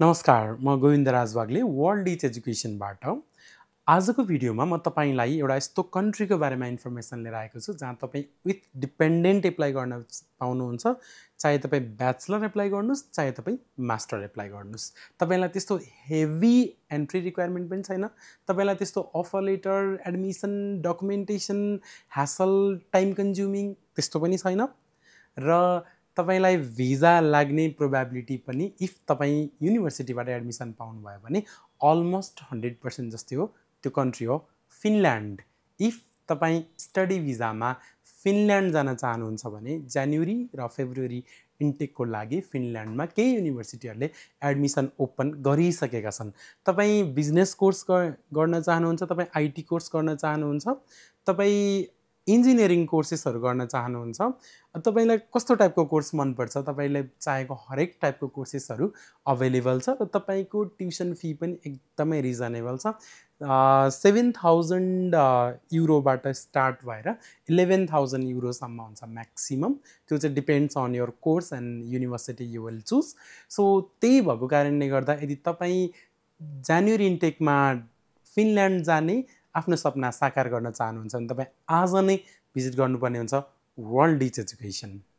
नमस्कार, म Govindraj Wagle world ditch एजुकेसनबाट। आजको भिडियोमा म तपाईलाई एउटा यस्तो कन्ट्रीको बारेमा इन्फर्मेसन लिएर आएको छु जहाँ तपाईँ विथ डिपेन्डेन्ट एप्लाई गर्न पाउनुहुन्छ। चाहे तपाईँ ब्याचलर एप्लाई गर्नुहोस्, चाहे तपाईँ मास्टर एप्लाई गर्नुहोस्। तपाईलाई त्यस्तो हेभी एन्ट्री रिक्वायरमेन्ट पनि छैन। तपाईलाई त्यस्तो offer letter, admission, documentation, hassle, time consuming त्यस्तो पनि छैन। र तपाईलाई भिजा लाग्ने प्रोबेबिलिटी पनि इफ तपाईँ युनिभर्सिटीबाट एडमिसन पाउनुभयो भने अलमोस्ट 100% जस्तै हो। त्यो कन्ट्री हो फिनल्यान्ड। इफ तपाईँ स्टडी भिजामा फिनल्यान्ड जान चाहनुहुन्छ भने जनवरी र फेब्रुअरी इन्टेकको लागि फिनल्यान्डमा केही युनिभर्सिटीहरूले एडमिसन ओपन गरिसकेका छन्। तपाईँ बिजनेस कोर्स गर्न चाहनुहुन्छ, तपाईँ आइटी कोर्स गर्न चाहनुहुन्छ, तपाईँ इन्जिनियरिङ कोर्सेसहरू गर्न चाहनुहुन्छ, तपाईलाई कस्तो टाइपको कोर्स मनपर्छ, तपाईलाई चाहेको हरेक टाइपको कोर्सेसहरू अभाइलेबल छ र तपाईँको ट्युसन फी पनि एकदमै रिजनेबल छ। 7,000 युरोबाट स्टार्ट भएर 11,000 युरोसम्म हुन्छ म्याक्सिमम। त्यो चाहिँ depends on your course and university you will choose. So त्यही भएको कारणले गर्दा यदि तपाईँ जनवरी इन्टेकमा फिनल्यान्ड जाने आफ्नो सपना साकार गर्न चाहनुहुन्छ भने तपाईँ आज नै भिजिट गर्नुपर्ने हुन्छ वर्ल्ड डिच एजुकेसन।